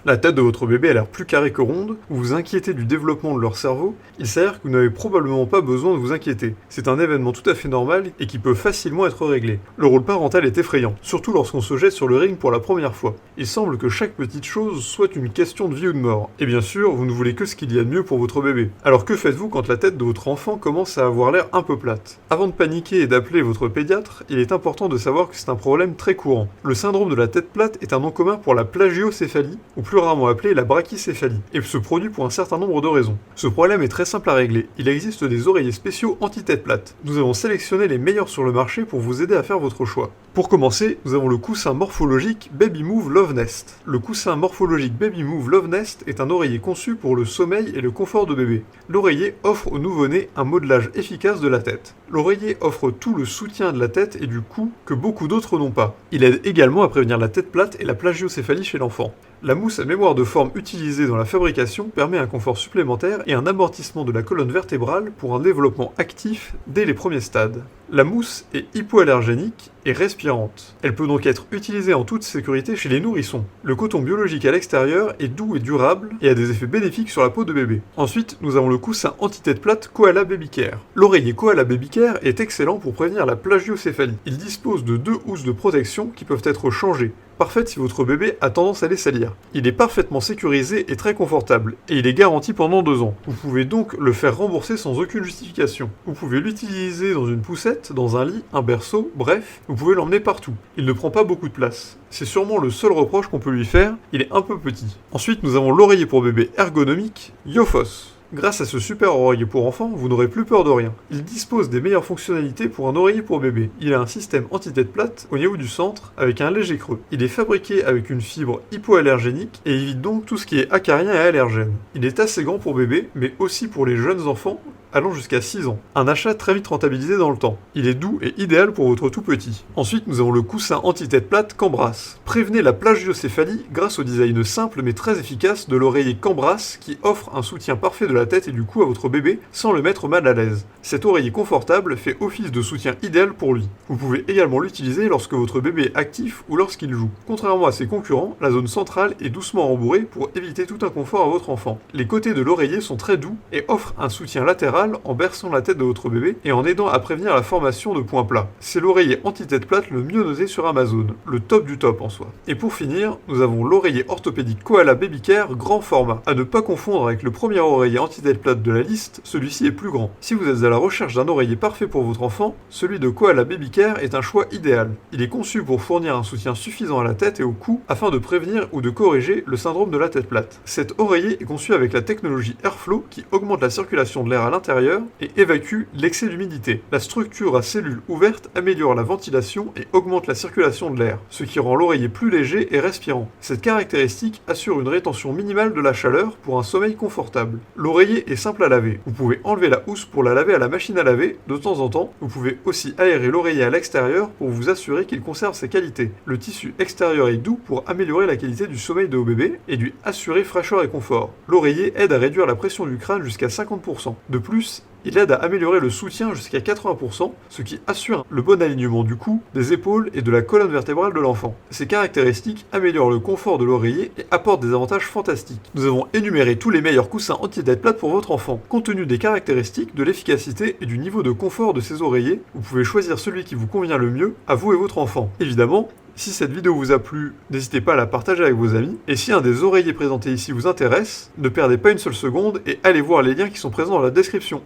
La tête de votre bébé a l'air plus carrée que ronde, vous vous inquiétez du développement de leur cerveau, il s'avère que vous n'avez probablement pas besoin de vous inquiéter. C'est un événement tout à fait normal et qui peut facilement être réglé. Le rôle parental est effrayant, surtout lorsqu'on se jette sur le ring pour la première fois. Il semble que chaque petite chose soit une question de vie ou de mort. Et bien sûr, vous ne voulez que ce qu'il y a de mieux pour votre bébé. Alors que faites-vous quand la tête de votre enfant commence à avoir l'air un peu plate? Avant de paniquer et d'appeler votre pédiatre, il est important de savoir que c'est un problème très courant. Le syndrome de la tête plate est un nom commun pour la plagiocéphalie, ou plus rarement appelée la brachycéphalie, et se produit pour un certain nombre de raisons. Ce problème est très simple à régler. Il existe des oreillers spéciaux anti-tête plate. Nous avons sélectionné les meilleurs sur le marché pour vous aider à faire votre choix. Pour commencer, nous avons le coussin morphologique Baby Move Love Nest. Le coussin morphologique Baby Move Love Nest est un oreiller conçu pour le sommeil et le confort de bébé. L'oreiller offre au nouveau-né un modelage efficace de la tête. L'oreiller offre tout le soutien de la tête et du cou que beaucoup d'autres n'ont pas. Il aide également à prévenir la tête plate et la plagiocéphalie chez l'enfant. La mousse à mémoire de forme utilisée dans la fabrication permet un confort supplémentaire et un amortissement de la colonne vertébrale pour un développement actif dès les premiers stades. La mousse est hypoallergénique et respirante. Elle peut donc être utilisée en toute sécurité chez les nourrissons. Le coton biologique à l'extérieur est doux et durable et a des effets bénéfiques sur la peau de bébé. Ensuite, nous avons le coussin anti-tête plate Koala Baby Care. L'oreiller Koala Baby Care est excellent pour prévenir la plagiocéphalie. Il dispose de 2 housses de protection qui peuvent être changées. Parfaite si votre bébé a tendance à les salir. Il est parfaitement sécurisé et très confortable, et il est garanti pendant 2 ans. Vous pouvez donc le faire rembourser sans aucune justification. Vous pouvez l'utiliser dans une poussette, dans un lit, un berceau, bref, vous pouvez l'emmener partout. Il ne prend pas beaucoup de place. C'est sûrement le seul reproche qu'on peut lui faire, il est un peu petit. Ensuite, nous avons l'oreiller pour bébé ergonomique, Yophos. Grâce à ce super oreiller pour enfants, vous n'aurez plus peur de rien. Il dispose des meilleures fonctionnalités pour un oreiller pour bébé. Il a un système anti-tête plate au niveau du centre avec un léger creux. Il est fabriqué avec une fibre hypoallergénique et évite donc tout ce qui est acarien et allergène. Il est assez grand pour bébé, mais aussi pour les jeunes enfants allant jusqu'à 6 ans. Un achat très vite rentabilisé dans le temps. Il est doux et idéal pour votre tout petit. Ensuite, nous avons le coussin anti-tête plate Cambras. Prévenez la plagiocéphalie grâce au design simple mais très efficace de l'oreiller Cambras qui offre un soutien parfait de la tête et du cou à votre bébé sans le mettre mal à l'aise. Cet oreiller confortable fait office de soutien idéal pour lui. Vous pouvez également l'utiliser lorsque votre bébé est actif ou lorsqu'il joue. Contrairement à ses concurrents, la zone centrale est doucement rembourrée pour éviter tout inconfort à votre enfant. Les côtés de l'oreiller sont très doux et offrent un soutien latéral en berçant la tête de votre bébé et en aidant à prévenir la formation de points plats. C'est l'oreiller anti-tête plate le mieux noté sur Amazon, le top du top en soi. Et pour finir, nous avons l'oreiller orthopédique Koala Baby Care grand format. À ne pas confondre avec le premier oreiller anti-tête plate de la liste, celui-ci est plus grand. Si vous êtes à la recherche d'un oreiller parfait pour votre enfant, celui de Koala Baby Care est un choix idéal. Il est conçu pour fournir un soutien suffisant à la tête et au cou afin de prévenir ou de corriger le syndrome de la tête plate. Cet oreiller est conçu avec la technologie Airflow qui augmente la circulation de l'air à l'intérieur et évacue l'excès d'humidité. La structure à cellules ouvertes améliore la ventilation et augmente la circulation de l'air, ce qui rend l'oreiller plus léger et respirant. Cette caractéristique assure une rétention minimale de la chaleur pour un sommeil confortable. L'oreiller est simple à laver. Vous pouvez enlever la housse pour la laver à la machine à laver de temps en temps. Vous pouvez aussi aérer l'oreiller à l'extérieur pour vous assurer qu'il conserve ses qualités. Le tissu extérieur est doux pour améliorer la qualité du sommeil de vos bébés et lui assurer fraîcheur et confort. L'oreiller aide à réduire la pression du crâne jusqu'à 50%. De plus, il aide à améliorer le soutien jusqu'à 80%, ce qui assure le bon alignement du cou, des épaules et de la colonne vertébrale de l'enfant. Ces caractéristiques améliorent le confort de l'oreiller et apportent des avantages fantastiques. Nous avons énuméré tous les meilleurs coussins anti-tête plate pour votre enfant. Compte tenu des caractéristiques, de l'efficacité et du niveau de confort de ces oreillers, vous pouvez choisir celui qui vous convient le mieux à vous et votre enfant. Évidemment, si cette vidéo vous a plu, n'hésitez pas à la partager avec vos amis. Et si un des oreillers présentés ici vous intéresse, ne perdez pas une seule seconde et allez voir les liens qui sont présents dans la description.